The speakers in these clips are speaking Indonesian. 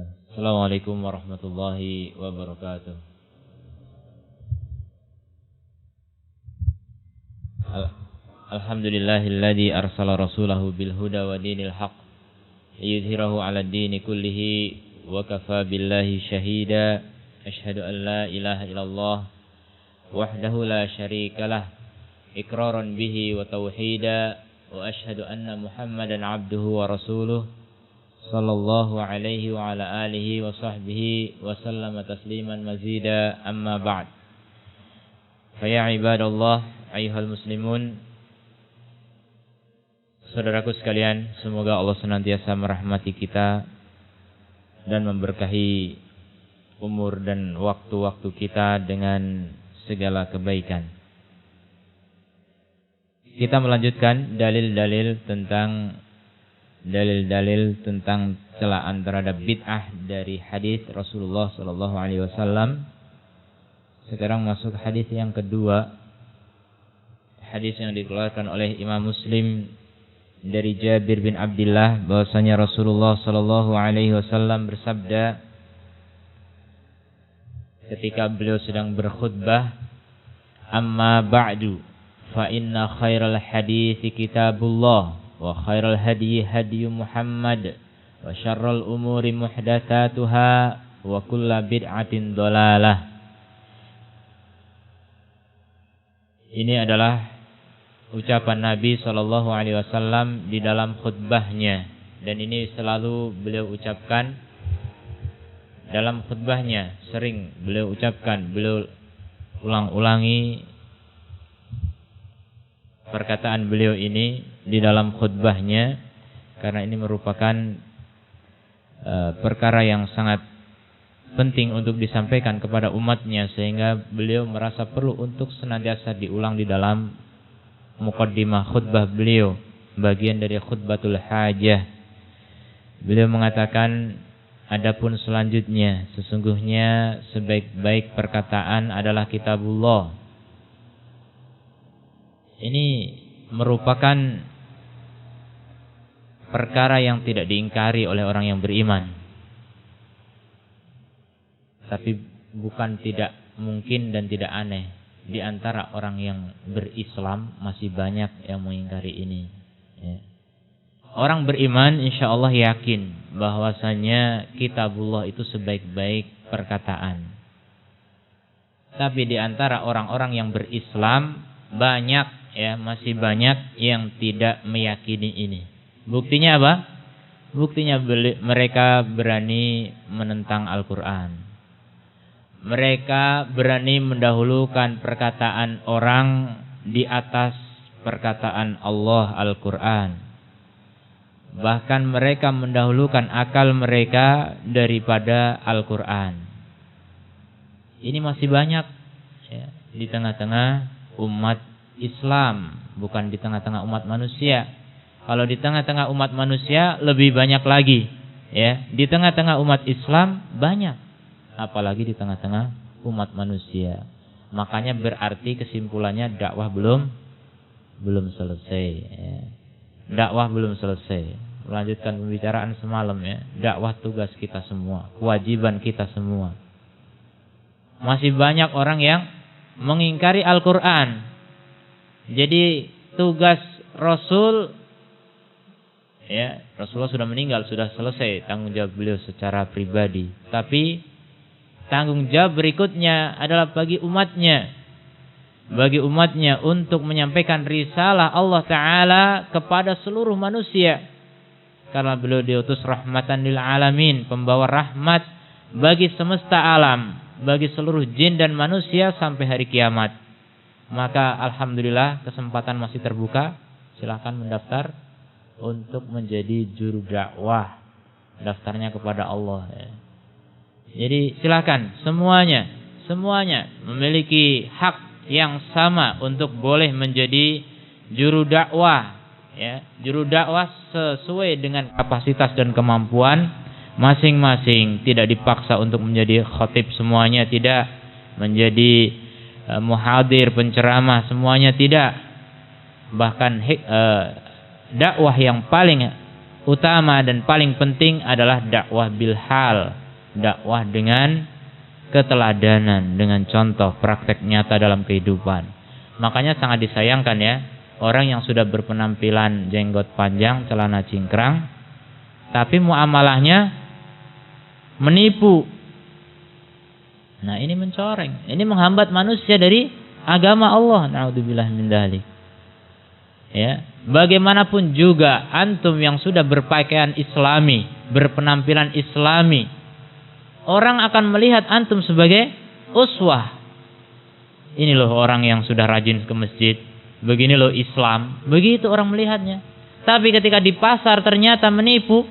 Bismillah. Assalamualaikum warahmatullahi wabarakatuh. Alhamdulillahilladzi arsala rasulahu bil huda wa dinil haqq liyudhhirahu 'ala ad-dini kullihi wa kafa billahi shahida. Asyhadu an la ilaha illallah wahdahu la syarikalah iqraran bihi wa tauhida wa asyhadu anna Muhammadan 'abduhu wa rasuluh sallallahu alaihi wa ala alihi wa sahbihi wa sallama tasliman mazida, amma ba'd. Fa ya ibadallah ayyuhal muslimun, saudaraku sekalian, semoga Allah senantiasa merahmati kita dan memberkahi umur dan waktu-waktu kita dengan segala kebaikan. Kita melanjutkan dalil-dalil tentang celaan terhadap bid'ah dari hadis Rasulullah sallallahu alaihi wasallam. Sekarang masuk hadis yang kedua. Hadis yang dikeluarkan oleh Imam Muslim dari Jabir bin Abdullah bahwasanya Rasulullah sallallahu alaihi wasallam bersabda ketika beliau sedang berkhutbah, "Amma ba'du fa inna khairal hadithi kitabullah wa khairal hadyi hadyu Muhammad wa syarrul umuri muhdatsatuha wa kullu bid'atin dhalalah." Ini adalah ucapan Nabi sallallahu alaihi wasallam di dalam khutbahnya, dan ini selalu beliau ucapkan dalam khutbahnya, sering beliau ucapkan, beliau ulang-ulangi perkataan beliau ini di dalam khutbahnya karena ini merupakan perkara yang sangat penting untuk disampaikan kepada umatnya, sehingga beliau merasa perlu untuk senantiasa diulang di dalam muqaddimah khutbah beliau, bagian dari khutbatul hajah. Beliau mengatakan, adapun selanjutnya, sesungguhnya sebaik-baik perkataan adalah kitabullah. Ini merupakan perkara yang tidak diingkari oleh orang yang beriman. Tapi bukan tidak mungkin dan tidak aneh, di antara orang yang berislam masih banyak yang mengingkari ini, ya. Orang beriman insya Allah yakin bahwasanya kitabullah itu sebaik-baik perkataan. Tapi di antara orang-orang yang berislam banyak, ya, masih banyak yang tidak meyakini ini. Buktinya apa? Buktinya mereka berani menentang Al-Quran. Mereka berani mendahulukan perkataan orang di atas perkataan Allah Al-Quran. Bahkan mereka mendahulukan akal mereka daripada Al-Quran. Ini masih banyak, ya, di tengah-tengah umat Islam, bukan di tengah-tengah umat manusia. Kalau di tengah-tengah umat manusia lebih banyak lagi, ya. Di tengah-tengah umat Islam banyak, apalagi di tengah-tengah umat manusia. Makanya berarti kesimpulannya dakwah belum selesai, ya. Dakwah belum selesai. Melanjutkan pembicaraan semalam, ya. Dakwah tugas kita semua, kewajiban kita semua. Masih banyak orang yang mengingkari Al-Quran. Jadi tugas Rasul, ya, Rasulullah sudah meninggal, sudah selesai tanggung jawab beliau secara pribadi. Tapi tanggung jawab berikutnya adalah bagi umatnya. Bagi umatnya untuk menyampaikan risalah Allah Ta'ala kepada seluruh manusia. Karena beliau diutus rahmatan lil alamin, pembawa rahmat bagi semesta alam, bagi seluruh jin dan manusia sampai hari kiamat. Maka alhamdulillah kesempatan masih terbuka. Silahkan mendaftar untuk menjadi juru dakwah. Daftarnya kepada Allah, ya. Jadi silakan semuanya memiliki hak yang sama untuk boleh menjadi juru dakwah, ya. Juru dakwah sesuai dengan kapasitas dan kemampuan masing-masing. Tidak dipaksa untuk menjadi khatib semuanya, tidak. Menjadi muhadir, penceramah semuanya, tidak. Bahkan dakwah yang paling utama dan paling penting adalah dakwah bil hal, dakwah dengan keteladanan, dengan contoh praktek nyata dalam kehidupan. Makanya sangat disayangkan ya, orang yang sudah berpenampilan jenggot panjang, celana cingkrang, tapi muamalahnya menipu. Nah, ini mencoreng, ini menghambat manusia dari agama Allah. Na'udzubillah min dzalik. Ya, bagaimanapun juga antum yang sudah berpakaian islami, berpenampilan islami, orang akan melihat antum sebagai uswah. Ini loh orang yang sudah rajin ke masjid, begini loh Islam, begitu orang melihatnya. Tapi ketika di pasar ternyata menipu,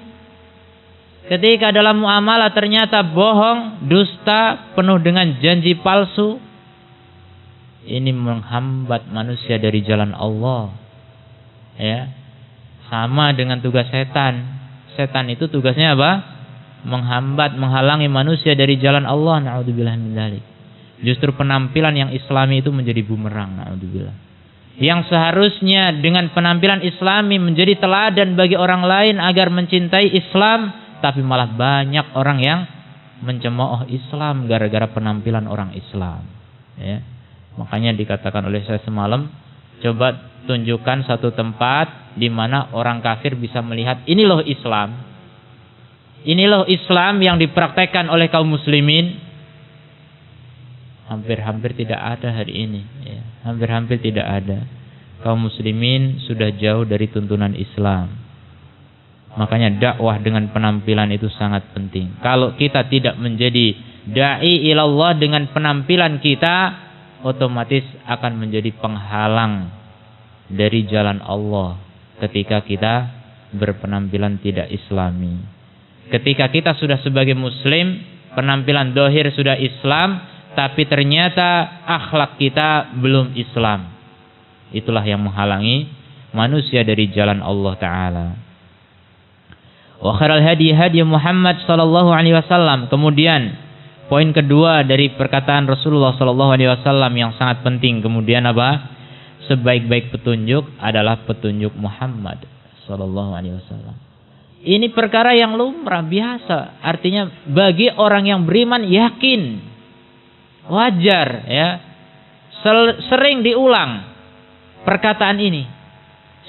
ketika dalam muamalah ternyata bohong, dusta, penuh dengan janji palsu, ini menghambat manusia dari jalan Allah. Ya, sama dengan tugas setan. Setan itu tugasnya apa? Menghambat, menghalangi manusia dari jalan Allah. Na'udzubillah min dzalik. Justru penampilan yang islami itu menjadi bumerang. Na'udzubillah. Yang seharusnya dengan penampilan islami menjadi teladan bagi orang lain agar mencintai Islam, tapi malah banyak orang yang mencemooh Islam gara-gara penampilan orang Islam. Ya. Makanya dikatakan oleh saya semalam, coba tunjukkan satu tempat di mana orang kafir bisa melihat ini loh Islam. Ini loh Islam yang dipraktekkan oleh kaum muslimin. Hampir-hampir tidak ada hari ini. Ya. Hampir-hampir tidak ada. Kaum muslimin sudah jauh dari tuntunan Islam. Makanya dakwah dengan penampilan itu sangat penting. Kalau kita tidak menjadi da'i ilallah dengan penampilan kita, otomatis akan menjadi penghalang dari jalan Allah ketika kita berpenampilan tidak islami. Ketika kita sudah sebagai muslim, penampilan dohir sudah Islam, tapi ternyata akhlak kita belum Islam. Itulah yang menghalangi manusia dari jalan Allah Ta'ala. Wa khairal hadi hadi Muhammad sallallahu alaihi wasallam. Kemudian poin kedua dari perkataan Rasulullah sallallahu alaihi wasallam yang sangat penting. Kemudian apa? Sebaik-baik petunjuk adalah petunjuk Muhammad sallallahu alaihi wasallam. Ini perkara yang lumrah biasa. Artinya bagi orang yang beriman yakin, wajar ya. Sering diulang perkataan ini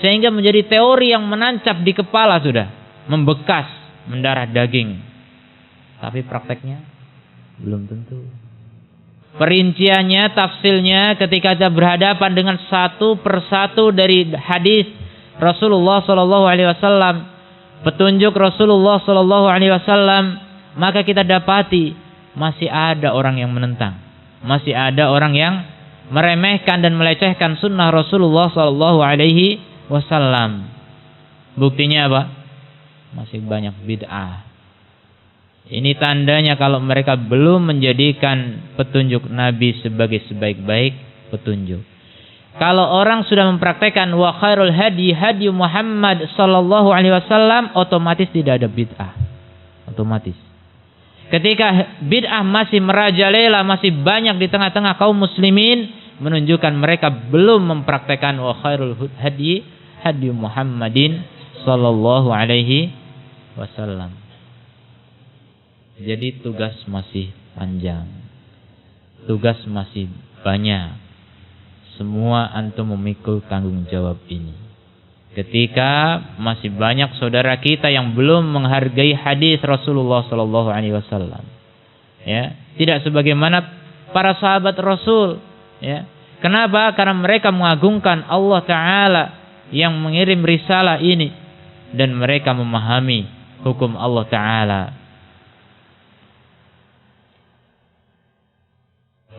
sehingga menjadi teori yang menancap di kepala sudah, membekas, mendarah daging. Tapi prakteknya belum tentu. Perinciannya, tafsilnya ketika kita berhadapan dengan satu persatu dari hadis Rasulullah sallallahu alaihi wasallam, petunjuk Rasulullah sallallahu alaihi wasallam, maka kita dapati masih ada orang yang menentang, masih ada orang yang meremehkan dan melecehkan sunnah Rasulullah sallallahu alaihi wasallam. Buktinya apa? Masih banyak bid'ah. Ini tandanya kalau mereka belum menjadikan petunjuk Nabi sebagai sebaik-baik petunjuk. Kalau orang sudah mempraktekkan wa khairul hadi hadi Muhammad sallallahu alaihi wasallam, otomatis tidak ada bid'ah. Otomatis. Ketika bid'ah masih merajalela, masih banyak di tengah-tengah kaum muslimin, menunjukkan mereka belum mempraktekkan wa khairul hadi hadi Muhammadin sallallahu alaihi wasallam. Jadi tugas masih panjang, tugas masih banyak. Semua antum memikul tanggung jawab ini. Ketika masih banyak saudara kita yang belum menghargai hadis Rasulullah sallallahu alaihi wasallam, ya, tidak sebagaimana para sahabat Rasul, ya. Kenapa? Karena mereka mengagungkan Allah Ta'ala yang mengirim risalah ini, dan mereka memahami hukum Allah Ta'ala.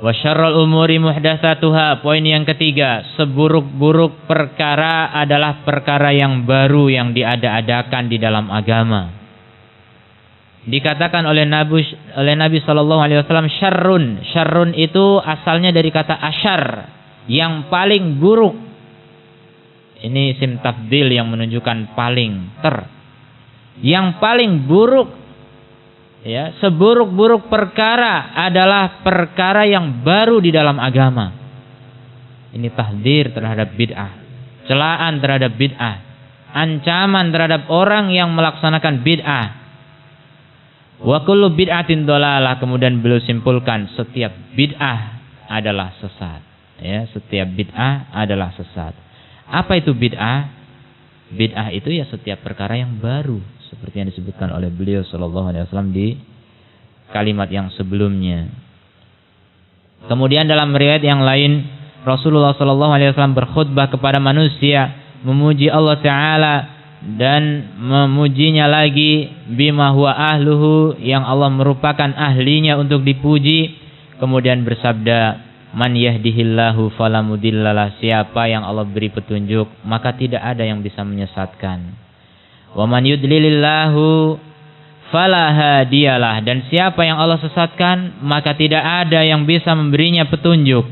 Wa syarrul umuri muhdatsatuha. Poin yang ketiga, seburuk-buruk perkara adalah perkara yang baru yang diada-adakan di dalam agama. Dikatakan oleh Nabi sallallahu alaihi wasallam syarrun. Syarrun itu asalnya dari kata asyar, yang paling buruk. Ini isim tafdil yang menunjukkan paling yang paling buruk. Ya, seburuk-buruk perkara adalah perkara yang baru di dalam agama. Ini tahdzir terhadap bid'ah, celaan terhadap bid'ah. ancaman terhadap orang yang melaksanakan bid'ah. Wa kullu bid'atin dhalalah, kemudian beliau simpulkan setiap bid'ah adalah sesat. Ya, setiap bid'ah adalah sesat. Apa itu bid'ah? Bid'ah itu ya setiap perkara yang baru, seperti yang disebutkan oleh beliau sallallahu alaihi wasallam di kalimat yang sebelumnya. Kemudian dalam riwayat yang lain, Rasulullah sallallahu alaihi wasallam berkhutbah kepada manusia, memuji Allah Ta'ala dan memujinya lagi bima huwa ahluhu, yang Allah merupakan ahlinya untuk dipuji. Kemudian bersabda, man yahdihillahu fala mudhillalah, siapa yang Allah beri petunjuk maka tidak ada yang bisa menyesatkan. Wa man yudlilillahu fala hadiyalah, dan siapa yang Allah sesatkan maka tidak ada yang bisa memberinya petunjuk.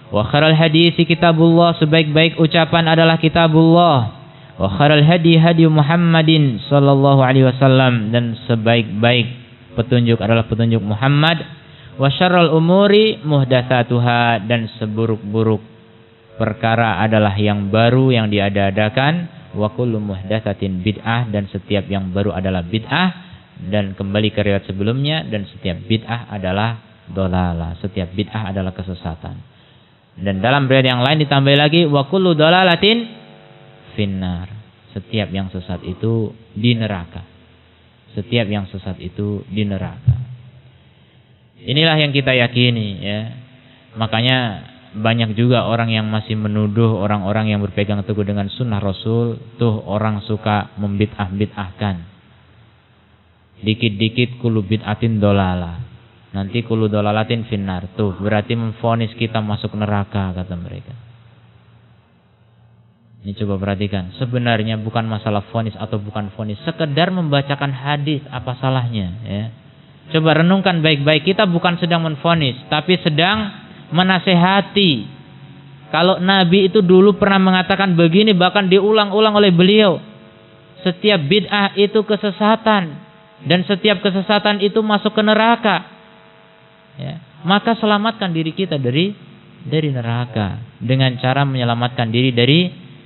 Wa khairal hadisi kitabullah, sebaik-baik ucapan adalah kitabullah. Wa khairal hadi hadi Muhammadin sallallahu alaihi wasallam, dan sebaik-baik petunjuk adalah petunjuk Muhammad. Wa syarrul umuri muhdatsatuha, dan seburuk-buruk perkara adalah yang baru yang diada-adakan. Wa kullu muhdatsatin bid'ah, dan setiap yang baru adalah bid'ah. Dan kembali ke riwayat sebelumnya, dan setiap bid'ah adalah dhalalah, setiap bid'ah adalah kesesatan. Dan dalam riwayat yang lain ditambah lagi, wa kullu dhalalatin finnar, setiap yang sesat itu di neraka. Setiap yang sesat itu di neraka. Inilah yang kita yakini, ya. Makanya banyak juga orang yang masih menuduh orang-orang yang berpegang teguh dengan sunnah Rasul, tuh orang suka membid'ah-bid'ahkan. Dikit-dikit kullu bid'atin dhalalah, nanti kullu dhalalatin finnar, tuh berarti memvonis kita masuk neraka, kata mereka. Ini coba perhatikan, sebenarnya bukan masalah vonis atau bukan vonis, sekedar membacakan hadis, apa salahnya, ya. Coba renungkan baik-baik, kita bukan sedang menvonis, tapi sedang menasehati. Kalau Nabi itu dulu pernah mengatakan begini, bahkan diulang-ulang oleh beliau, setiap bid'ah itu kesesatan, dan setiap kesesatan itu masuk ke neraka, ya. Maka selamatkan diri kita dari neraka dengan cara menyelamatkan diri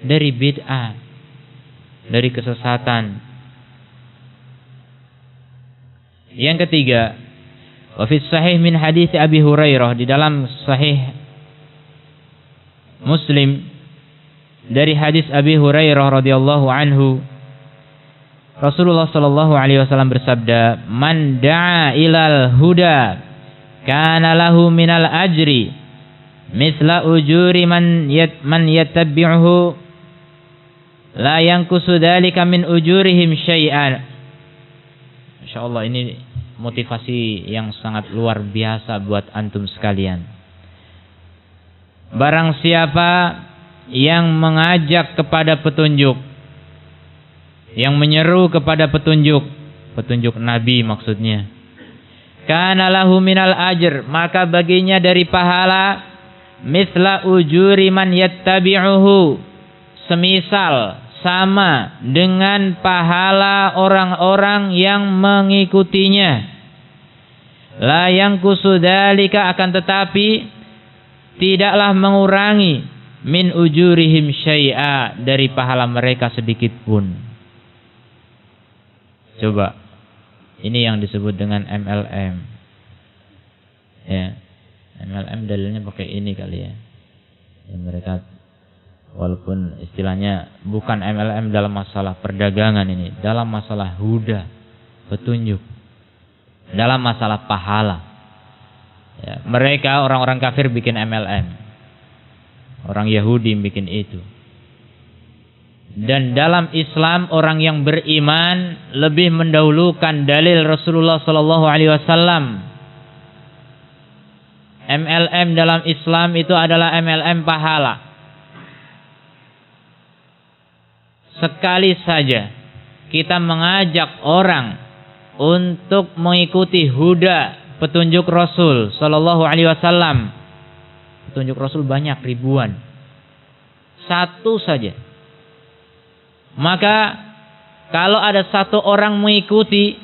dari bid'ah, dari kesesatan. Yang ketiga, wa fi sahih min hadits Abi Hurairah, di dalam sahih Muslim dari hadis Abi Hurairah radhiyallahu anhu, Rasulullah sallallahu alaihi wasallam bersabda, man da'a ilal huda kana lahu minal ajri misla ujuri man yattabi'uhu la yanqusu dzalika min ujurihim syai'an. Insyaallah ini motivasi yang sangat luar biasa buat antum sekalian. Barang siapa yang mengajak kepada petunjuk, yang menyeru kepada petunjuk Nabi maksudnya, kana lahu minal ajr, maka baginya dari pahala misla ujuri man yattabi'uhu, semisal, sama dengan pahala orang-orang yang mengikutinya. La yanqusu dzalika, akan tetapi tidaklah mengurangi min ujurihim syai'a, dari pahala mereka sedikit pun. Coba, ini yang disebut dengan MLM. Ya, MLM dalilnya pakai ini kali ya. Yang mereka, walaupun istilahnya bukan MLM dalam masalah perdagangan ini, dalam masalah huda, petunjuk, dalam masalah pahala. Ya, mereka orang-orang kafir bikin MLM, orang Yahudi bikin itu. Dan dalam Islam orang yang beriman lebih mendahulukan dalil Rasulullah sallallahu alaihi wasallam. MLM dalam Islam itu adalah MLM pahala. Sekali saja kita mengajak orang untuk mengikuti huda, petunjuk Rasul sallallahu alaihi wasallam. Petunjuk Rasul banyak, ribuan. Satu saja. Maka kalau ada satu orang mengikuti,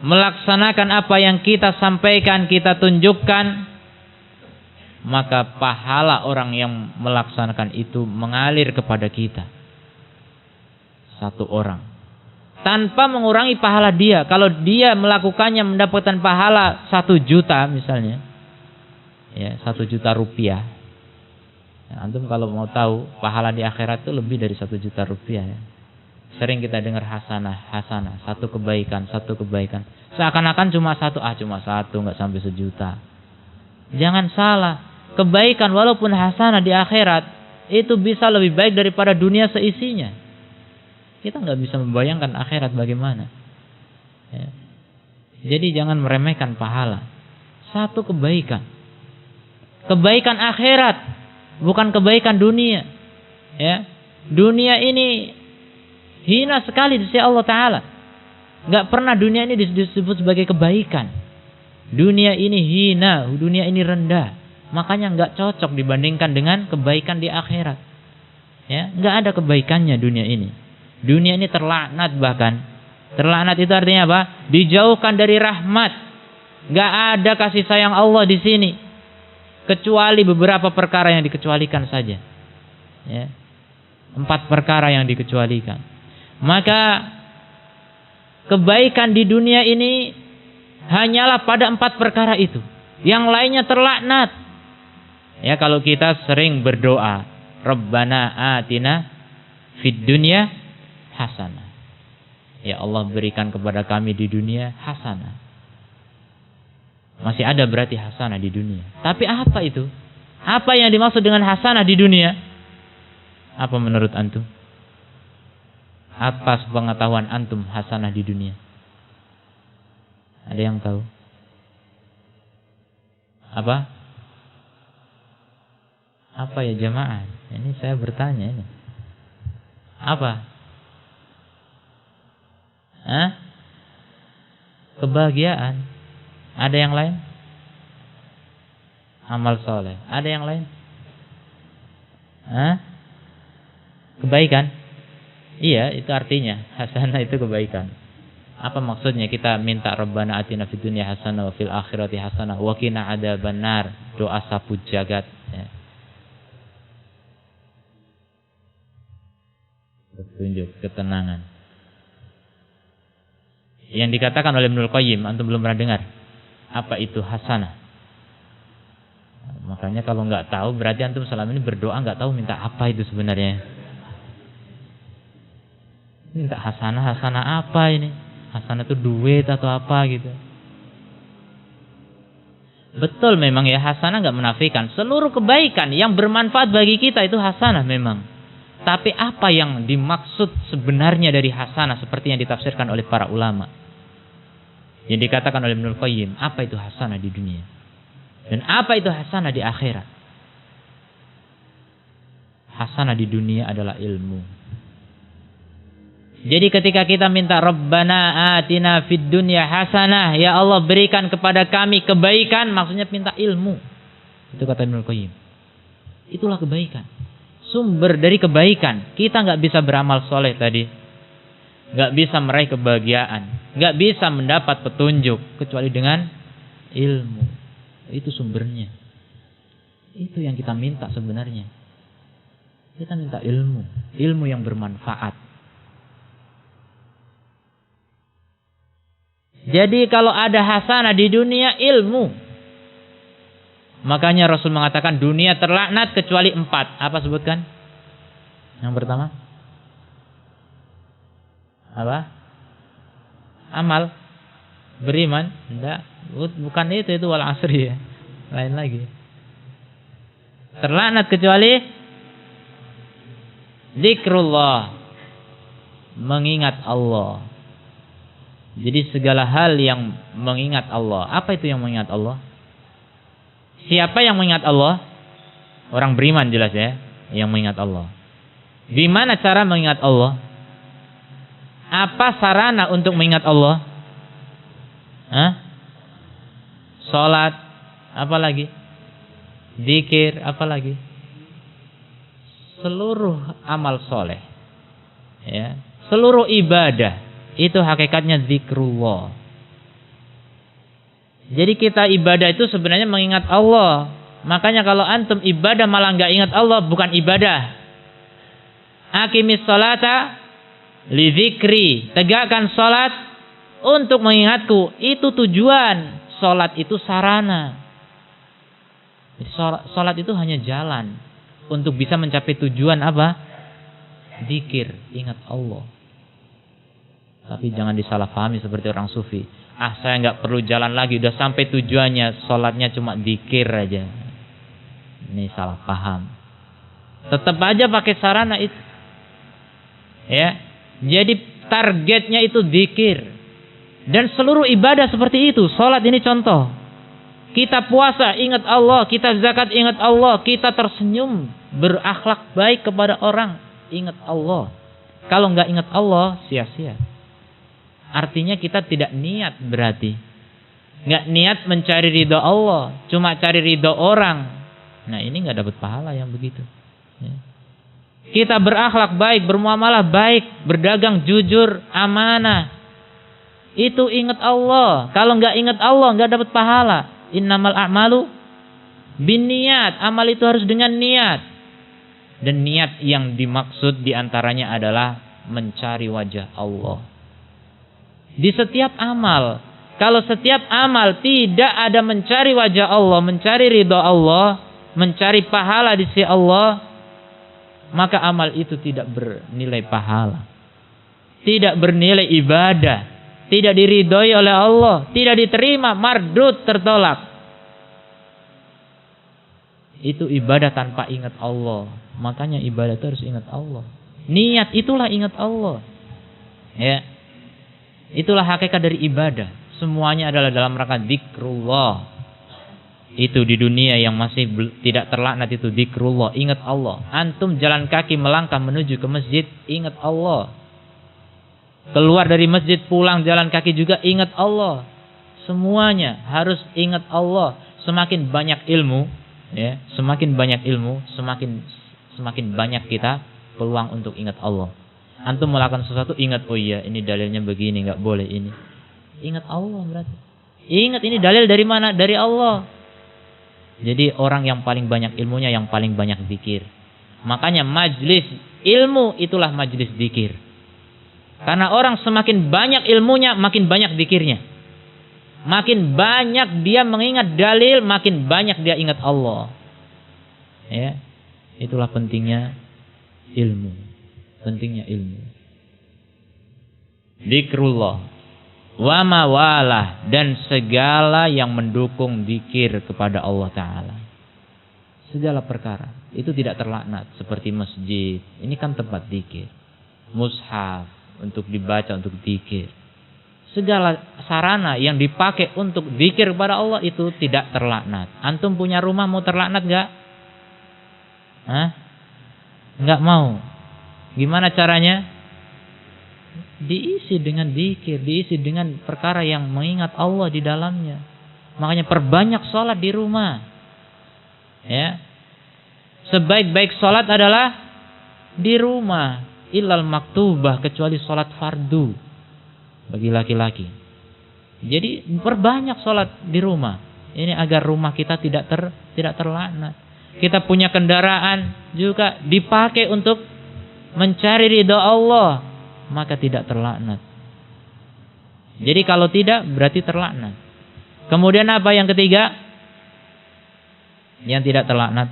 melaksanakan apa yang kita sampaikan, kita tunjukkan, maka pahala orang yang melaksanakan itu mengalir kepada kita. satu orang. Tanpa mengurangi pahala dia. Kalau dia melakukannya mendapatkan pahala 1 juta misalnya. Ya, 1 juta rupiah. Ya, antum kalau mau tahu pahala di akhirat itu lebih dari 1 juta rupiah ya. Sering kita dengar hasanah, satu kebaikan. Seakan-akan cuma satu, nggak sampai 1 juta. Jangan salah, kebaikan walaupun hasanah di akhirat itu bisa lebih baik daripada dunia seisinya. Kita nggak bisa membayangkan akhirat bagaimana. Ya. Jadi jangan meremehkan pahala. Satu kebaikan akhirat, bukan kebaikan dunia. Ya, dunia ini hina sekali di sisi Allah Taala. Nggak pernah dunia ini disebut sebagai kebaikan. Dunia ini hina, dunia ini rendah. Makanya nggak cocok dibandingkan dengan kebaikan di akhirat. Ya, nggak ada kebaikannya dunia ini. Dunia ini terlaknat bahkan. Terlaknat itu artinya apa? Dijauhkan dari rahmat. Nggak ada kasih sayang Allah di sini. Kecuali beberapa perkara yang dikecualikan saja. Ya. 4 perkara yang dikecualikan. Maka kebaikan di dunia ini hanyalah pada 4 perkara itu. Yang lainnya terlaknat. Ya, kalau kita sering berdoa, Rabbana atina fid dunya hasanah. Ya Allah, berikan kepada kami di dunia hasanah. Masih ada berarti hasanah di dunia. Tapi apa itu? Apa yang dimaksud dengan hasanah di dunia? Apa menurut antum? Apa sepengetahuan antum hasanah di dunia? Ada yang tahu? Apa? Apa ya jamaah? Ini saya bertanya ini. Apa? Kebahagiaan. Ada yang lain? Amal soleh. Ada yang lain? Kebaikan. Iya, itu artinya hasanah itu kebaikan. Apa maksudnya kita minta Rabbana atina fid dunya hasanah wa fil akhirati hasanah wa qina adzabannar, doa sapu jagat ya. Petunjuk, ketenangan. Yang dikatakan oleh Ibnul Qayyim, antum belum pernah dengar. Apa itu hasanah? Makanya kalau nggak tahu, berarti antum selama ini berdoa nggak tahu minta apa itu sebenarnya. Minta hasanah apa ini? Hasanah itu duit atau apa gitu? Betul memang ya, hasanah nggak menafikan. Seluruh kebaikan yang bermanfaat bagi kita itu hasanah memang. Tapi apa yang dimaksud sebenarnya dari hasanah seperti yang ditafsirkan oleh para ulama? Yang dikatakan oleh Ibnul Qayyim, apa itu hasanah di dunia? Dan apa itu hasanah di akhirat? Hasanah di dunia adalah ilmu. Jadi ketika kita minta Rabbana atina fid dunya hasanah, ya Allah berikan kepada kami kebaikan, maksudnya minta ilmu. Itu kata Ibnul Qayyim. Itulah kebaikan. Sumber dari kebaikan. Kita nggak bisa beramal soleh tadi, nggak bisa meraih kebahagiaan, nggak bisa mendapat petunjuk kecuali dengan ilmu. Itu sumbernya. Itu yang kita minta sebenarnya. Kita minta ilmu yang bermanfaat. Jadi kalau ada hasanah di dunia, ilmu. Makanya Rasul mengatakan dunia terlaknat kecuali 4. Apa sebutkan? Yang pertama? Apa? Amal. Beriman? Tidak. Bukan itu wal asri ya. Lain lagi. Terlaknat kecuali zikrullah. Mengingat Allah. Jadi segala hal yang mengingat Allah. Apa itu yang mengingat Allah? Siapa yang mengingat Allah? Orang beriman jelas ya, yang mengingat Allah. Gimana cara mengingat Allah? Apa sarana untuk mengingat Allah? Salat, apa lagi? Zikir, apa lagi? Seluruh amal soleh, ya, seluruh ibadah itu hakikatnya zikrullah. Jadi kita ibadah itu sebenarnya mengingat Allah. Makanya kalau antum ibadah malah nggak ingat Allah, bukan ibadah. Aqimis sholata li dzikri, tegakkan salat untuk mengingatku. Itu tujuan. Salat itu sarana. Salat itu hanya jalan untuk bisa mencapai tujuan apa? Dzikir, ingat Allah. Tapi jangan disalahpahami seperti orang sufi. Saya nggak perlu jalan lagi, udah sampai tujuannya, salatnya cuma dzikir aja. Ini salah paham. Tetap aja pakai sarana itu. Ya. Jadi targetnya itu dzikir. Dan seluruh ibadah seperti itu. Salat ini contoh. Kita puasa ingat Allah, kita zakat ingat Allah, kita tersenyum, berakhlak baik kepada orang, ingat Allah. Kalau nggak ingat Allah, sia-sia. Artinya kita tidak niat berarti. Nggak niat mencari ridho Allah, cuma cari ridho orang. Nah ini nggak dapat pahala yang begitu. Ya. Kita berakhlak baik, bermuamalah baik, berdagang jujur, amanah. Itu ingat Allah. Kalau nggak ingat Allah, nggak dapat pahala. Innamal a'malu binniyat. Amal itu harus dengan niat. Dan niat yang dimaksud diantaranya adalah mencari wajah Allah. Di setiap amal. Kalau setiap amal tidak ada mencari wajah Allah, mencari ridha Allah, mencari pahala di sisi Allah, maka amal itu tidak bernilai pahala. Tidak bernilai ibadah. Tidak diridhoi oleh Allah, tidak diterima, mardud, tertolak. Itu ibadah tanpa ingat Allah. Makanya ibadah itu harus ingat Allah. Niat itulah ingat Allah. Ya. Itulah hakikat dari ibadah. Semuanya adalah dalam rangka dzikrullah. Itu di dunia yang masih tidak terlaknat itu dzikrullah, ingat Allah. Antum jalan kaki melangkah menuju ke masjid, ingat Allah. Keluar dari masjid pulang jalan kaki juga ingat Allah. Semuanya harus ingat Allah. Semakin banyak ilmu, ya, semakin banyak ilmu, semakin banyak kita peluang untuk ingat Allah. Antum melakukan sesuatu ingat, oh iya ini dalilnya begini, nggak boleh ini. Ingat Allah berarti. Ingat ini dalil dari mana? Dari Allah. Jadi orang yang paling banyak ilmunya yang paling banyak zikir. Makanya majlis ilmu itulah majlis zikir. Karena orang semakin banyak ilmunya, makin banyak zikirnya. Makin banyak dia mengingat dalil, makin banyak dia ingat Allah. Ya, itulah pentingnya ilmu. Pentingnya ilmu. Zikrullah wa mawalah, dan segala yang mendukung zikir kepada Allah Ta'ala. Segala perkara itu tidak terlaknat. Seperti masjid, ini kan tempat zikir. Mushaf untuk dibaca, untuk zikir. Segala sarana yang dipakai untuk zikir kepada Allah itu tidak terlaknat. Antum punya rumah mau terlaknat gak? Hah? Gak mau. Gimana caranya? Diisi dengan zikir, diisi dengan perkara yang mengingat Allah di dalamnya. Makanya perbanyak sholat di rumah. Ya. Sebaik-baik sholat adalah di rumah. Illal maktubah, kecuali sholat fardu bagi laki-laki. Jadi perbanyak sholat di rumah. Ini agar rumah kita tidak terlaknat. Kita punya kendaraan juga dipakai untuk mencari ridha Allah, maka tidak terlaknat. Jadi kalau tidak berarti terlaknat. Kemudian apa yang ketiga? Yang tidak terlaknat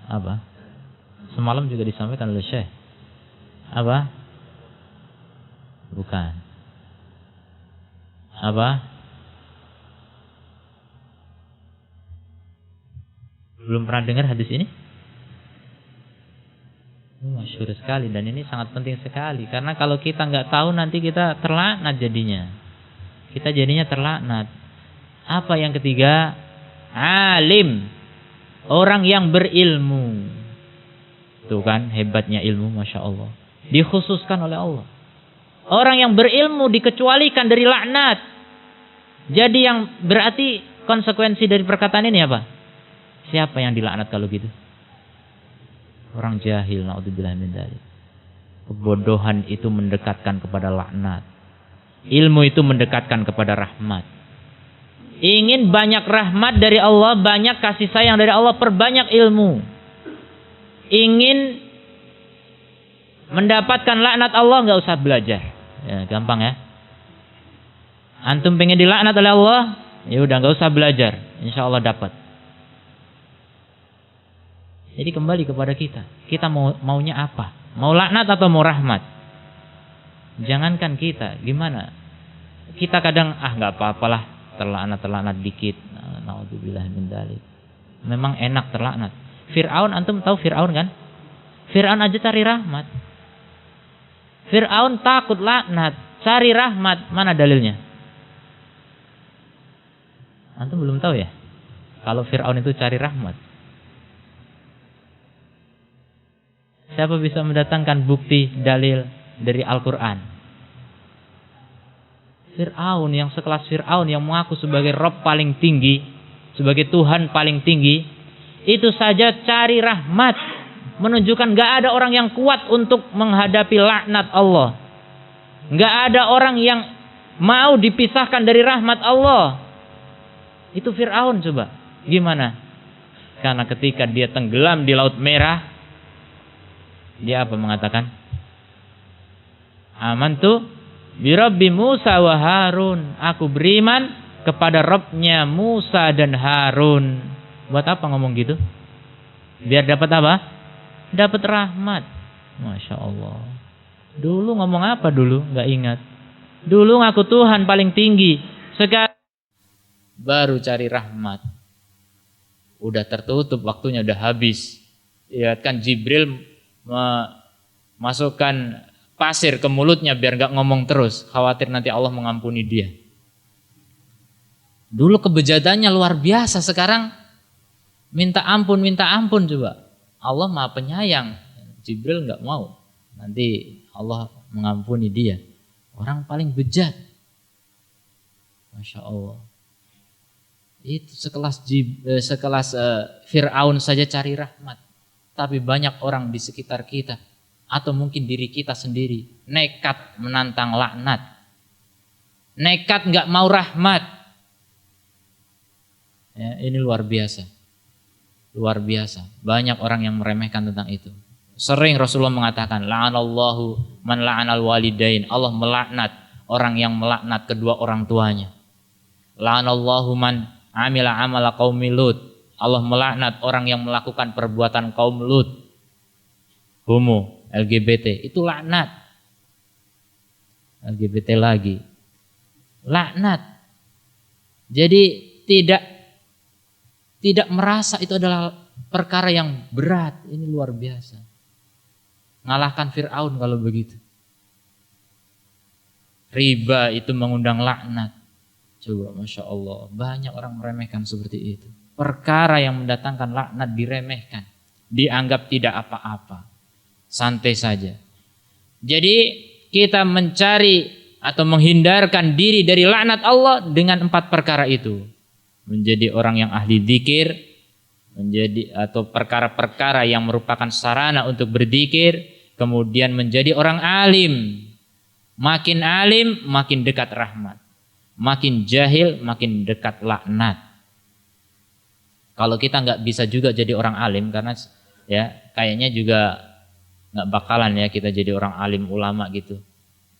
apa? Semalam juga disampaikan oleh Syekh. Apa? Bukan. Apa? Belum pernah dengar hadis ini? Masyhur sekali, dan ini sangat penting sekali. Karena kalau kita nggak tahu nanti kita terlaknat jadinya. Kita jadinya terlaknat. Apa yang ketiga? Alim. Orang yang berilmu. Tuh kan hebatnya ilmu, Masya Allah. Dikhususkan oleh Allah. Orang yang berilmu dikecualikan dari laknat. Jadi yang berarti konsekuensi dari perkataan ini apa? Siapa yang dilaknat kalau gitu? Orang jahil, na'udzubillah min dzalik. Kebodohan itu mendekatkan kepada laknat. Ilmu itu mendekatkan kepada rahmat. Ingin banyak rahmat dari Allah, banyak kasih sayang dari Allah, perbanyak ilmu. Ingin mendapatkan laknat Allah nggak usah belajar. Ya, gampang ya. Antum pengen dilaknat oleh Allah, ya udah nggak usah belajar, insya Allah dapat. Jadi kembali kepada kita. Kita maunya apa? Mau laknat atau mau rahmat? Jangankan kita, gimana? Kita kadang nggak apa-apalah, terlaknat dikit. Naudzubillah min dzalik. Memang enak terlaknat. Fir'aun, antum tahu Fir'aun kan? Fir'aun aja cari rahmat. Fir'aun takut laknat, cari rahmat. Mana dalilnya? Antum belum tahu ya? Kalau Fir'aun itu cari rahmat. Siapa bisa mendatangkan bukti dalil dari Al-Quran? Fir'aun, yang sekelas Fir'aun, yang mengaku sebagai Rabb paling tinggi, sebagai Tuhan paling tinggi, itu saja cari rahmat, menunjukkan gak ada orang yang kuat untuk menghadapi laknat Allah. Gak ada orang yang mau dipisahkan dari rahmat Allah. Itu Fir'aun, coba gimana? Karena ketika dia tenggelam di Laut Merah, dia apa mengatakan? Amantu bi Rabbi Musa wa Harun. Aku beriman kepada Rabbnya Musa dan Harun. Buat apa ngomong gitu? Biar dapat apa? Dapat rahmat. Masya Allah. Dulu ngomong apa dulu? Gak ingat. Dulu ngaku Tuhan paling tinggi. Sekarang baru cari rahmat. Udah tertutup, waktunya udah habis. Ya kan Jibril memasukkan pasir ke mulutnya biar gak ngomong terus, khawatir nanti Allah mengampuni dia. Dulu kebejatannya luar biasa, sekarang minta ampun coba. Allah Maha Penyayang, Jibril gak mau, nanti Allah mengampuni dia. Orang paling bejat. Masya Allah. Itu sekelas Fir'aun saja cari rahmat. Tapi banyak orang di sekitar kita, atau mungkin diri kita sendiri, nekat menantang laknat, nekat gak mau rahmat. Ya, ini luar biasa. Luar biasa. Banyak orang yang meremehkan tentang itu. Sering Rasulullah mengatakan, la'anallahu man la'anal walidain. Allah melaknat orang yang melaknat kedua orang tuanya. La'anallahu man amila amala qaumi Lut. Allah melaknat orang yang melakukan perbuatan kaum Lut, homo, LGBT, itu laknat. LGBT lagi, laknat. Jadi tidak merasa itu adalah perkara yang berat. Ini luar biasa. Ngalahkan Fir'aun kalau begitu. Riba itu mengundang laknat. Coba, Masya Allah, banyak orang meremehkan seperti itu. Perkara yang mendatangkan laknat diremehkan, dianggap tidak apa-apa, santai saja. Jadi kita mencari atau menghindarkan diri dari laknat Allah dengan 4 perkara itu. Menjadi orang yang ahli dzikir, atau perkara-perkara yang merupakan sarana untuk berzikir, kemudian menjadi orang alim. Makin alim makin dekat rahmat, makin jahil makin dekat laknat. Kalau kita nggak bisa juga jadi orang alim, karena ya kayaknya juga nggak bakalan ya kita jadi orang alim ulama gitu.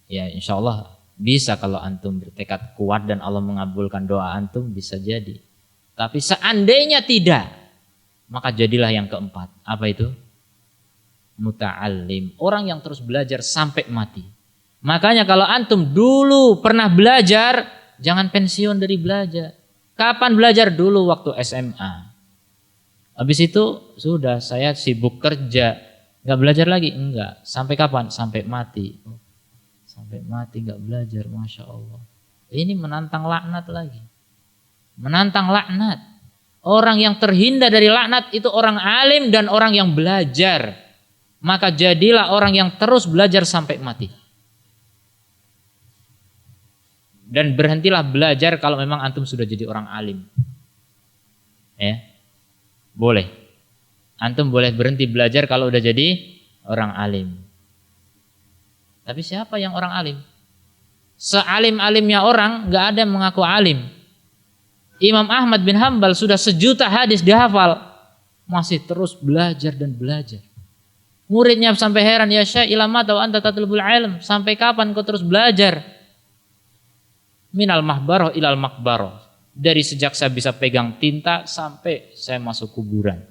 Ya insya Allah bisa kalau antum bertekad kuat dan Allah mengabulkan doa antum, bisa jadi. Tapi seandainya tidak, maka jadilah yang keempat. Apa itu? Muta'allim. Orang yang terus belajar sampai mati. Makanya kalau antum dulu pernah belajar, jangan pensiun dari belajar. Kapan belajar? Dulu waktu SMA. Habis itu sudah saya sibuk kerja, nggak belajar lagi? Enggak. Sampai kapan? Sampai mati. Sampai mati nggak belajar, Masya Allah. Ini menantang laknat lagi. Menantang laknat. Orang yang terhindar dari laknat itu orang alim dan orang yang belajar. Maka jadilah orang yang terus belajar sampai mati. Dan berhentilah belajar kalau memang antum sudah jadi orang alim. Ya. Boleh. Antum boleh berhenti belajar kalau udah jadi orang alim. Tapi siapa yang orang alim? Sealim-alimnya orang gak ada yang mengaku alim. Imam Ahmad bin Hanbal sudah 1.000.000 hadis dihafal, masih terus belajar dan belajar. Muridnya sampai heran, ya Syekh, ila mata wa anta tatlubul ilm, sampai kapan kau terus belajar? Minal mahbarah ilal makbarah. Dari sejak saya bisa pegang tinta sampai saya masuk kuburan.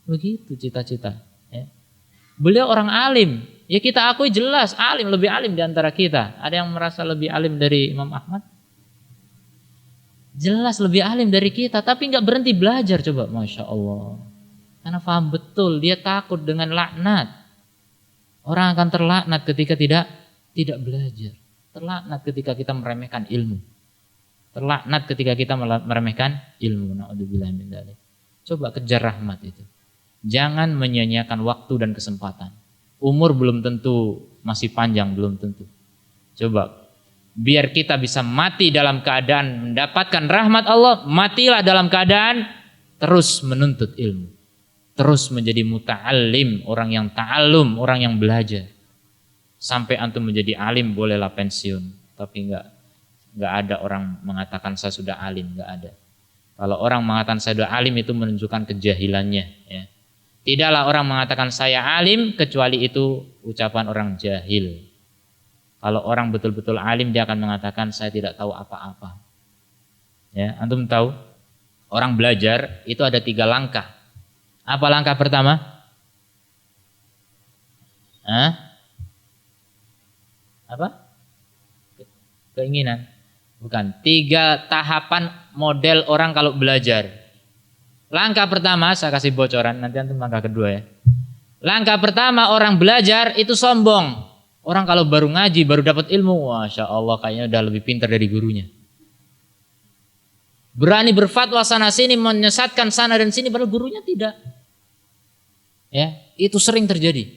Begitu cita-cita. Ya. Beliau orang alim. Ya kita akui jelas alim, lebih alim di antara kita. Ada yang merasa lebih alim dari Imam Ahmad? Jelas lebih alim dari kita, tapi nggak berhenti belajar. Coba, Masya Allah. Karena paham betul, dia takut dengan laknat. Orang akan terlaknat ketika tidak belajar. Terlaknat ketika kita meremehkan ilmu. Terlaknat ketika kita meremehkan ilmu. Na'udzubillah min dzalik. Coba kejar rahmat itu. Jangan menyia-nyiakan waktu dan kesempatan. Umur belum tentu masih panjang, belum tentu. Coba, biar kita bisa mati dalam keadaan mendapatkan rahmat Allah, matilah dalam keadaan terus menuntut ilmu. Terus menjadi muta'allim, orang yang ta'allum, orang yang belajar. Sampai antum menjadi alim bolehlah pensiun, tapi enggak ada orang mengatakan saya sudah alim, enggak ada. Kalau orang mengatakan saya sudah alim itu menunjukkan kejahilannya, ya. Tidaklah orang mengatakan saya alim kecuali itu ucapan orang jahil. Kalau orang betul-betul alim dia akan mengatakan saya tidak tahu apa-apa. Ya, antum tahu? Orang belajar itu ada 3 langkah. Apa langkah pertama? Apa? Keinginan. Bukan. 3 tahapan model orang kalau belajar. Langkah pertama, saya kasih bocoran, nanti antum langkah kedua ya. Langkah pertama orang belajar itu sombong. Orang kalau baru ngaji, baru dapat ilmu, Masya Allah kayaknya udah lebih pintar dari gurunya. Berani berfatwa sana sini, menyesatkan sana dan sini, padahal gurunya tidak. Ya, itu sering terjadi.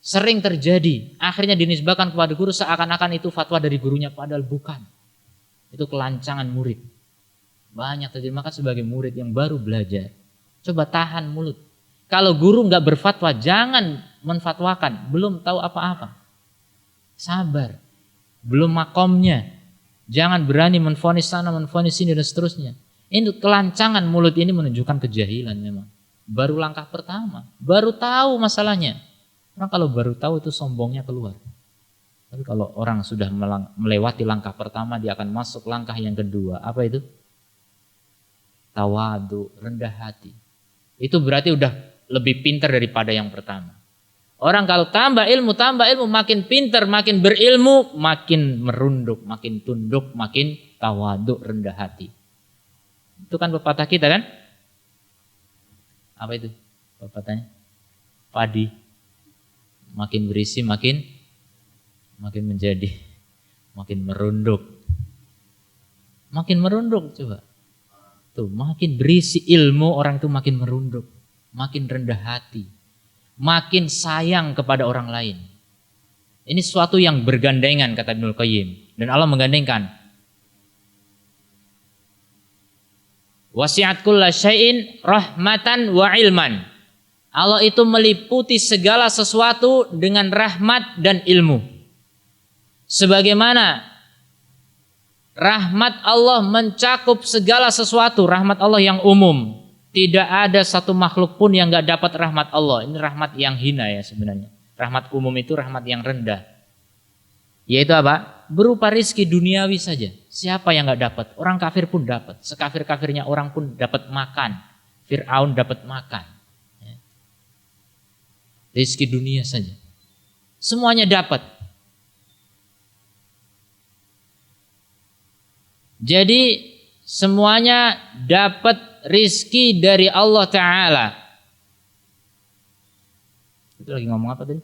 Sering terjadi. Akhirnya dinisbahkan kepada guru seakan-akan itu fatwa dari gurunya, padahal bukan. Itu kelancangan murid. Banyak terjadi. Maka sebagai murid yang baru belajar, coba tahan mulut. Kalau guru nggak berfatwa, jangan menfatwakan. Belum tahu apa-apa. Sabar. Belum makomnya. Jangan berani menvonis sana, menvonis sini dan seterusnya. Ini kelancangan mulut ini menunjukkan kejahilan memang. Baru langkah pertama, baru tahu masalahnya. Orang kalau baru tahu itu sombongnya keluar. Tapi kalau orang sudah melewati langkah pertama, dia akan masuk langkah yang kedua. Apa itu? Tawadu, rendah hati. Itu berarti udah lebih pintar daripada yang pertama. Orang kalau tambah ilmu, makin pintar, makin berilmu, makin merunduk, makin tunduk, makin tawadu, rendah hati. Itu kan pepatah kita kan? Apa itu pepatahnya? Padi makin berisi makin menjadi, makin merunduk. Makin merunduk coba. Tuh, makin berisi ilmu orang itu makin merunduk, makin rendah hati, makin sayang kepada orang lain. Ini sesuatu yang bergandengan kata Ibnul Qayyim, dan Allah menggandengkan. Wasi'at kulla syai'in rahmatan wa ilman. Allah itu meliputi segala sesuatu dengan rahmat dan ilmu. Sebagaimana rahmat Allah mencakup segala sesuatu, rahmat Allah yang umum. Tidak ada satu makhluk pun yang gak dapat rahmat Allah. Ini rahmat yang hina ya sebenarnya. Rahmat umum itu rahmat yang rendah. Yaitu apa? Berupa rizki duniawi saja. Siapa yang gak dapat? Orang kafir pun dapat. Sekafir-kafirnya orang pun dapat makan. Fir'aun dapat makan. Ya. Rizki dunia saja. Semuanya dapat. Jadi semuanya dapat rizki dari Allah Ta'ala. Itu lagi ngomong apa tadi?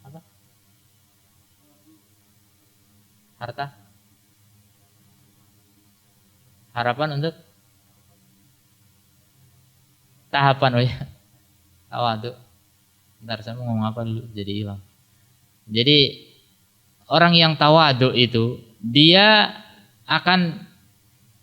Apa? Harta? Harapan untuk tahapan, oh ya. Tawadu. Bentar, saya mau ngomong apa dulu jadi hilang. Jadi orang yang tawadu itu dia akan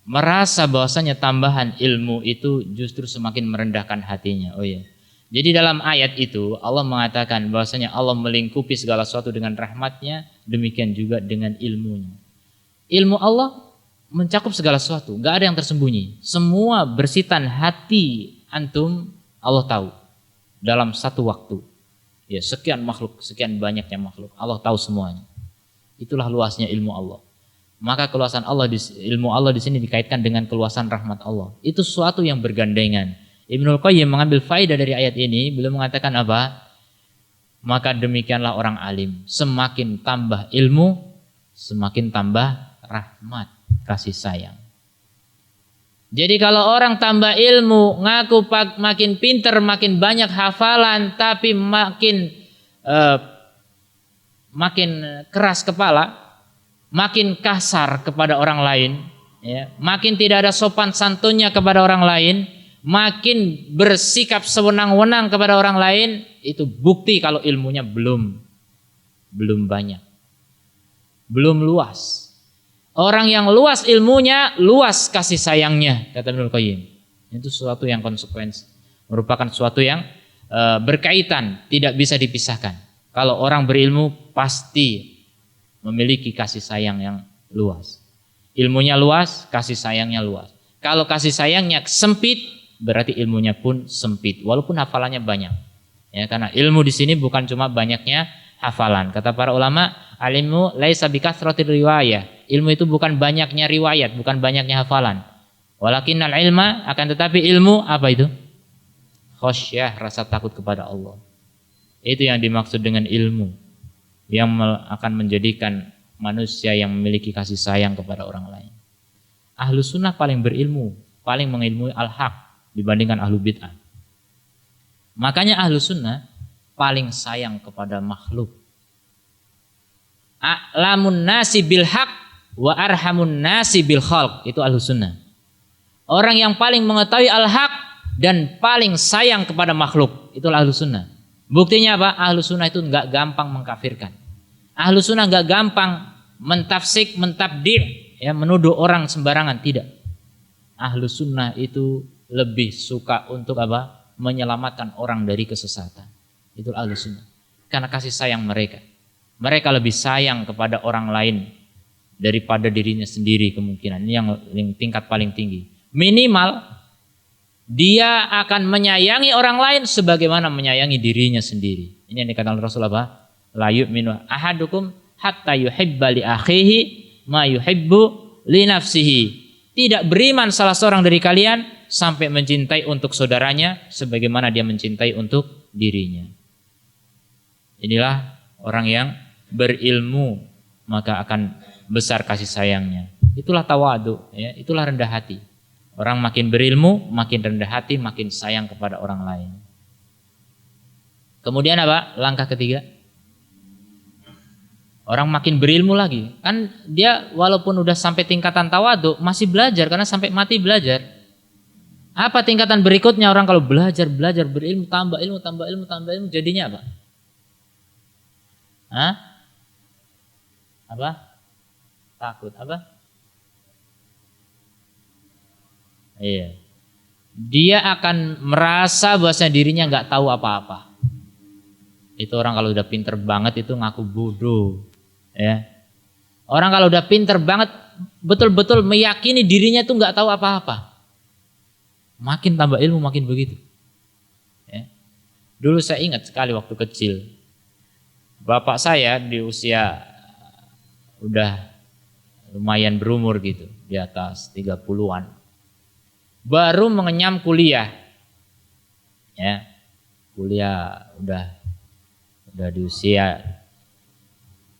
merasa bahwasanya tambahan ilmu itu justru semakin merendahkan hatinya. Oh ya. Jadi dalam ayat itu Allah mengatakan bahwasanya Allah melingkupi segala sesuatu dengan rahmatnya, demikian juga dengan ilmunya. Ilmu Allah mencakup segala sesuatu, gak ada yang tersembunyi. Semua bersitan hati antum, Allah tahu dalam satu waktu. Ya, sekian makhluk, sekian banyaknya makhluk. Allah tahu semuanya. Itulah luasnya ilmu Allah. Maka keluasan Allah ilmu Allah di sini dikaitkan dengan keluasan rahmat Allah. Itu sesuatu yang bergandengan. Ibnul Qayyim mengambil faedah dari ayat ini, beliau mengatakan apa? Maka demikianlah orang alim. Semakin tambah ilmu, semakin tambah rahmat, kasih sayang. Jadi kalau orang tambah ilmu, ngaku makin pinter, makin banyak hafalan, tapi makin keras kepala, makin kasar kepada orang lain, ya, makin tidak ada sopan santunnya kepada orang lain, makin bersikap sewenang-wenang kepada orang lain, itu bukti kalau ilmunya belum banyak, belum luas. Orang yang luas ilmunya, luas kasih sayangnya, kata Ibnul Qayyim. Itu sesuatu yang konsekuensi, merupakan sesuatu yang berkaitan, tidak bisa dipisahkan. Kalau orang berilmu pasti memiliki kasih sayang yang luas. Ilmunya luas, kasih sayangnya luas. Kalau kasih sayangnya sempit, berarti ilmunya pun sempit, walaupun hafalannya banyak. Ya, karena ilmu di sini bukan cuma banyaknya hafalan. Kata para ulama, al-ilmu laisa bikathratir riwayah. Ilmu itu bukan banyaknya riwayat, bukan banyaknya hafalan. Walakinnal ilma, akan tetapi ilmu apa itu? Khosyah, rasa takut kepada Allah. Itu yang dimaksud dengan ilmu, yang akan menjadikan manusia yang memiliki kasih sayang kepada orang lain. Ahlu sunnah paling berilmu, paling mengilmui al-haq dibandingkan ahlu bid'ah. Makanya ahlu sunnah paling sayang kepada makhluk. A'lamun nasi bil haq wa arhamun nasi bil khalq, itu ahlu sunnah. Orang yang paling mengetahui al-haq dan paling sayang kepada makhluk, itulah ahlu sunnah. Buktinya apa? Ahlu sunnah itu enggak gampang mengkafirkan. Ahlu sunnah enggak gampang mentafsik, mentabdi', ya, menuduh orang sembarangan, tidak. Ahlu sunnah itu lebih suka untuk apa? Menyelamatkan orang dari kesesatan. Itu ahlu sunnah. Karena kasih sayang mereka. Mereka lebih sayang kepada orang lain daripada dirinya sendiri kemungkinan. Ini yang tingkat paling tinggi. Minimal dia akan menyayangi orang lain sebagaimana menyayangi dirinya sendiri. Ini yang dikatakan Rasul apa? La yu'minu ahadukum hatta yuhibba li akhihi ma yuhibbu li nafsihi. Tidak beriman salah seorang dari kalian sampai mencintai untuk saudaranya sebagaimana dia mencintai untuk dirinya. Inilah orang yang berilmu, maka akan besar kasih sayangnya. Itulah tawadu, ya, itulah rendah hati. Orang makin berilmu, makin rendah hati, makin sayang kepada orang lain. Kemudian apa? Langkah ketiga. Orang makin berilmu lagi. Kan dia walaupun udah sampai tingkatan tawadu, masih belajar karena sampai mati belajar. Apa tingkatan berikutnya orang kalau belajar berilmu, tambah ilmu, jadinya apa? Hah? Apa? Takut apa? Iya. Dia akan merasa bahwa dirinya nggak tahu apa-apa. Itu orang kalau udah pinter banget itu ngaku bodoh, ya. Orang kalau udah pinter banget, betul-betul meyakini dirinya itu nggak tahu apa-apa. Makin tambah ilmu makin begitu. Ya. Dulu saya ingat sekali waktu kecil, bapak saya di usia udah lumayan berumur gitu, di atas 30-an. Baru mengenyam kuliah. Ya. Kuliah udah di usia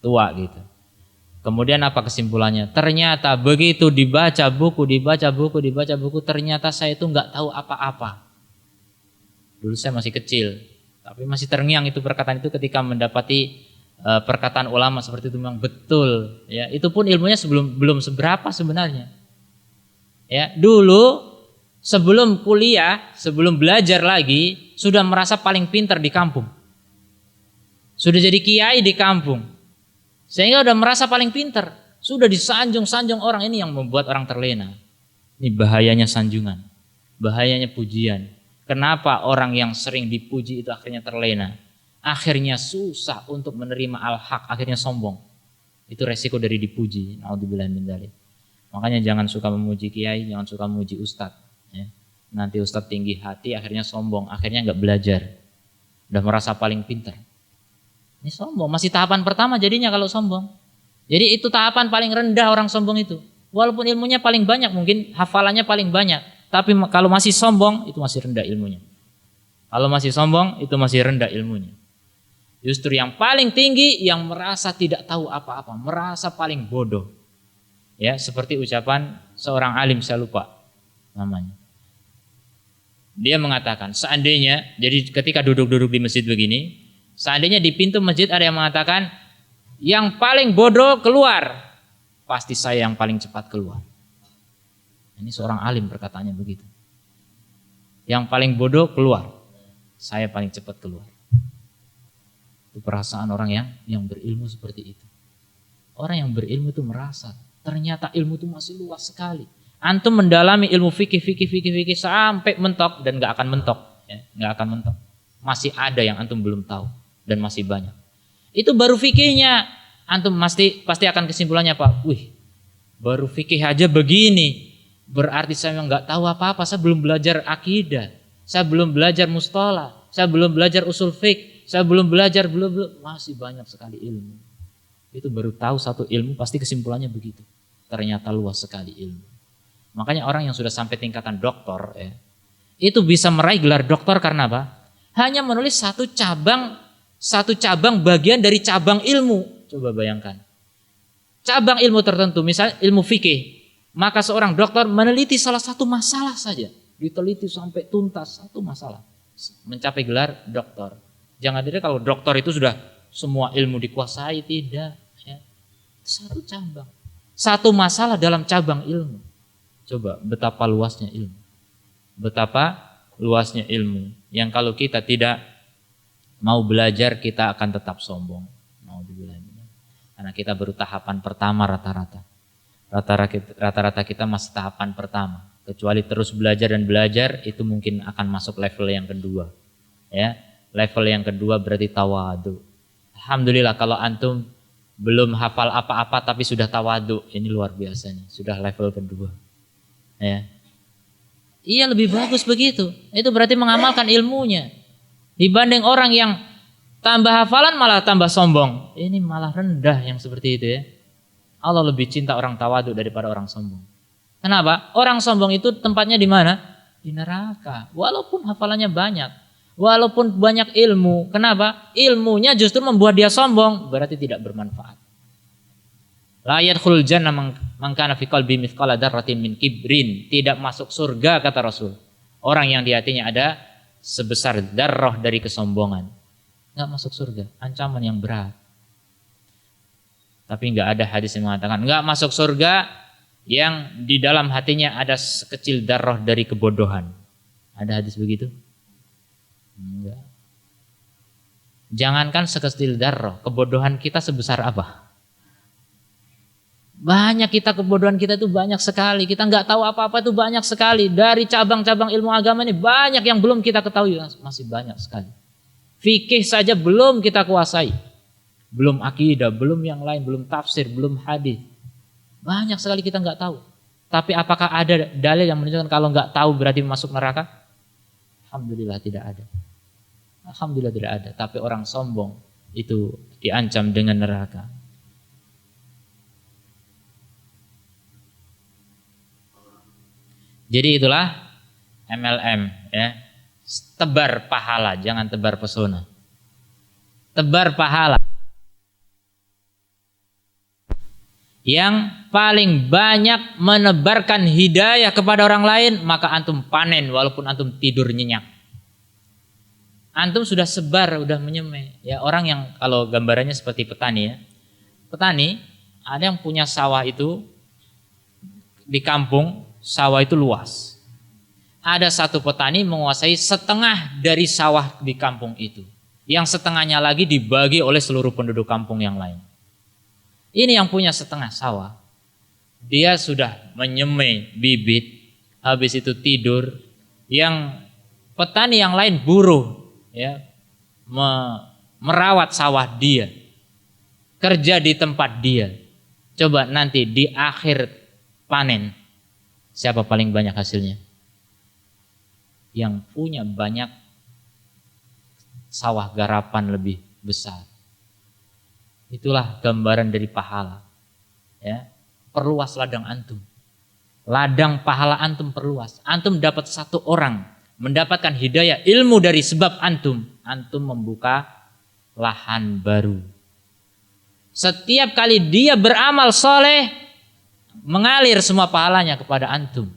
tua gitu. Kemudian apa kesimpulannya? Ternyata begitu dibaca buku, ternyata saya itu nggak tahu apa-apa. Dulu saya masih kecil, tapi masih terngiang itu perkataan itu ketika mendapati perkataan ulama seperti itu, memang betul. Ya, itu pun ilmunya belum seberapa sebenarnya. Ya, dulu sebelum kuliah, sebelum belajar lagi, sudah merasa paling pintar di kampung. Sudah jadi kiai di kampung. Sehingga udah merasa paling pintar. Sudah disanjung-sanjung orang, ini yang membuat orang terlena. Ini bahayanya sanjungan. Bahayanya pujian. Kenapa orang yang sering dipuji itu akhirnya terlena? Akhirnya susah untuk menerima al-haq, akhirnya sombong. Itu resiko dari dipuji. Naudzubillah min dzalik. Makanya jangan suka memuji kiai, jangan suka memuji ustadz. Ya. Nanti ustadz tinggi hati, akhirnya sombong, akhirnya nggak belajar, udah merasa paling pintar. Ini sombong, masih tahapan pertama jadinya kalau sombong. Jadi itu tahapan paling rendah orang sombong itu. Walaupun ilmunya paling banyak, mungkin hafalannya paling banyak, tapi kalau masih sombong itu masih rendah ilmunya. Kalau masih sombong itu masih rendah ilmunya. Justru yang paling tinggi yang merasa tidak tahu apa-apa, merasa paling bodoh. Ya, seperti ucapan seorang alim, saya lupa namanya. Dia mengatakan, seandainya, jadi ketika duduk-duduk di masjid begini, seandainya di pintu masjid ada yang mengatakan, yang paling bodoh keluar, pasti saya yang paling cepat keluar. Ini seorang alim perkataannya begitu. Yang paling bodoh keluar, saya paling cepat keluar. Itu perasaan orang yang berilmu seperti itu. Orang yang berilmu itu merasa, ternyata ilmu itu masih luas sekali. Antum mendalami ilmu fikih sampai mentok dan nggak akan mentok, ya, nggak akan mentok. Masih ada yang antum belum tahu dan masih banyak. Itu baru fikihnya, antum pasti akan kesimpulannya apa? Wih, baru fikih aja begini, berarti saya nggak tahu apa-apa. Saya belum belajar akidah, saya belum belajar mustalah, saya belum belajar usul fiqh, saya belum belajar masih banyak sekali ilmu. Itu baru tahu satu ilmu, pasti kesimpulannya begitu. Ternyata luas sekali ilmu. Makanya orang yang sudah sampai tingkatan doktor, ya, itu bisa meraih gelar doktor karena apa? Hanya menulis satu cabang bagian dari cabang ilmu. Coba bayangkan. Cabang ilmu tertentu, misalnya ilmu fikih, maka seorang dokter meneliti salah satu masalah saja. Diteliti sampai tuntas satu masalah. Mencapai gelar doktor. Jangan diri kalau dokter itu sudah semua ilmu dikuasai, tidak. Ya. Satu cabang. Satu masalah dalam cabang ilmu. Coba betapa luasnya ilmu. Betapa luasnya ilmu. Yang kalau kita tidak mau belajar, kita akan tetap sombong. Mau belajar. Karena kita baru tahapan pertama rata-rata. Rata-rata kita masih tahapan pertama. Kecuali terus belajar dan belajar, itu mungkin akan masuk level yang kedua. Ya, level yang kedua berarti tawadu. Alhamdulillah kalau antum belum hafal apa-apa tapi sudah tawadu, ini luar biasanya. Sudah level kedua. Ya. Iya, lebih bagus begitu. Itu berarti mengamalkan ilmunya. Dibanding orang yang tambah hafalan malah tambah sombong. Ini malah rendah yang seperti itu ya. Allah lebih cinta orang tawadu daripada orang sombong. Kenapa? Orang sombong itu tempatnya di mana? Di neraka. Walaupun hafalannya banyak, walaupun banyak ilmu. Kenapa? Ilmunya justru membuat dia sombong, berarti tidak bermanfaat. La yadkhulul jannah man kana fi qalbi mithqala dzarratin min kibrin. Tidak masuk surga kata Rasul. Orang yang di hatinya ada sebesar darah dari kesombongan. Enggak masuk surga, ancaman yang berat. Tapi enggak ada hadis yang mengatakan enggak masuk surga yang di dalam hatinya ada sekecil darah dari kebodohan. Ada hadis begitu? Enggak. Jangankan sekecil darah, kebodohan kita sebesar apa? Banyak kita, kebodohan kita itu banyak sekali. Kita nggak tahu apa-apa itu banyak sekali. Dari cabang-cabang ilmu agama ini banyak yang belum kita ketahui, masih banyak sekali. Fikih saja belum kita kuasai. Belum akidah, belum yang lain, belum tafsir, belum hadis. Banyak sekali kita nggak tahu. Tapi apakah ada dalil yang menunjukkan kalau nggak tahu berarti masuk neraka? Alhamdulillah tidak ada. Alhamdulillah tidak ada. Tapi orang sombong itu diancam dengan neraka. Jadi itulah MLM ya. Tebar pahala, jangan tebar pesona. Tebar pahala. Yang paling banyak menebarkan hidayah kepada orang lain, maka antum panen walaupun antum tidur nyenyak. Antum sudah sebar, sudah menyemai. Ya, orang yang kalau gambarannya seperti petani ya. Petani ada yang punya sawah itu di kampung. Sawah itu luas. Ada satu petani menguasai setengah dari sawah di kampung itu. Yang setengahnya lagi dibagi oleh seluruh penduduk kampung yang lain. Ini yang punya setengah sawah. Dia sudah menyemai bibit, habis itu tidur. Yang petani yang lain buruh, ya, merawat sawah dia. Kerja di tempat dia. Coba nanti di akhir panen, siapa paling banyak hasilnya? yang punya banyak sawah garapan lebih besar. Itulah gambaran dari pahala. Ya, perluas ladang antum. Ladang pahala antum perluas. Antum dapat satu orang mendapatkan hidayah ilmu dari sebab antum. Antum membuka lahan baru. Setiap kali dia beramal soleh, mengalir semua pahalanya kepada antum.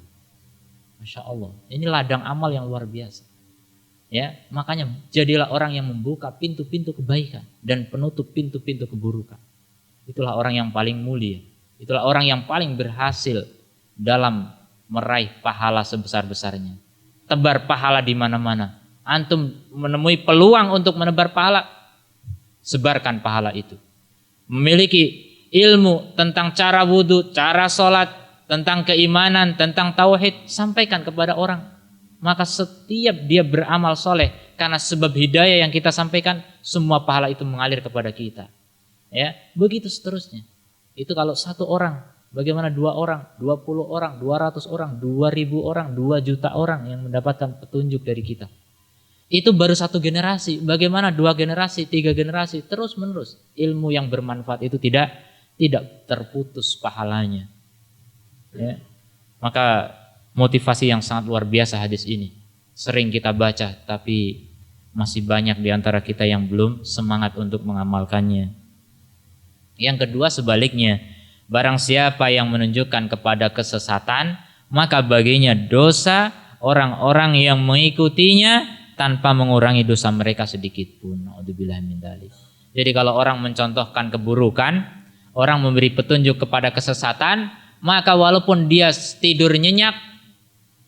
Masya Allah. Ini ladang amal yang luar biasa. Ya, makanya jadilah orang yang membuka pintu-pintu kebaikan dan penutup pintu-pintu keburukan. Itulah orang yang paling mulia. Itulah orang yang paling berhasil dalam meraih pahala sebesar-besarnya. Tebar pahala di mana-mana. Antum menemui peluang untuk menebar pahala, sebarkan pahala itu. Memiliki ilmu tentang cara wudhu, cara sholat, tentang keimanan, tentang tauhid, sampaikan kepada orang. Maka setiap dia beramal soleh, karena sebab hidayah yang kita sampaikan, semua pahala itu mengalir kepada kita. Ya, begitu seterusnya. Itu kalau satu orang, bagaimana 2 orang, 20 orang, 200 orang, 2000 orang, 2 juta orang yang mendapatkan petunjuk dari kita. Itu baru 1 generasi. Bagaimana 2 generasi, 3 generasi, terus menerus. Ilmu yang bermanfaat itu tidak terputus pahalanya. Ya. Maka motivasi yang sangat luar biasa hadis ini. Sering kita baca, tapi masih banyak di antara kita yang belum semangat untuk mengamalkannya. Yang kedua sebaliknya, barang siapa yang menunjukkan kepada kesesatan, maka baginya dosa orang-orang yang mengikutinya tanpa mengurangi dosa mereka sedikit pun. Na'udzubillah min dzalik. Jadi kalau orang mencontohkan keburukan, orang memberi petunjuk kepada kesesatan, maka walaupun dia tidur nyenyak,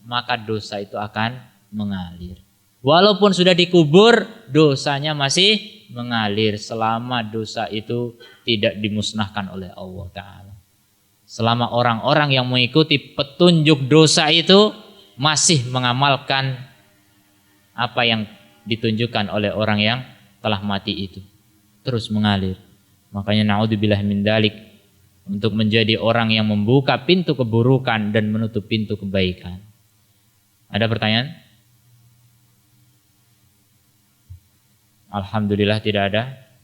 maka dosa itu akan mengalir. Walaupun sudah dikubur, dosanya masih mengalir selama dosa itu tidak dimusnahkan oleh Allah Ta'ala. Selama orang-orang yang mengikuti petunjuk dosa itu masih mengamalkan apa yang ditunjukkan oleh orang yang telah mati itu, terus mengalir. Makanya na'udzubillah min dzalik, untuk menjadi orang yang membuka pintu keburukan dan menutup pintu kebaikan. Ada pertanyaan? Alhamdulillah tidak ada.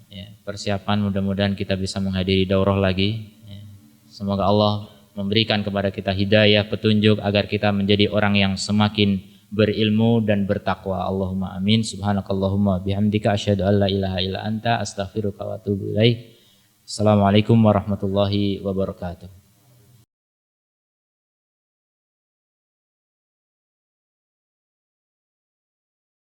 Ya, persiapan mudah-mudahan kita bisa menghadiri daurah lagi. Ya, semoga Allah memberikan kepada kita hidayah, petunjuk agar kita menjadi orang yang semakin berilmu dan bertakwa. Allahumma amin. Subhanakallahumma bihamdika asyhadu an la ilaha illa anta astaghfiruka wa atubu ilaik. Assalamualaikum warahmatullahi wabarakatuh.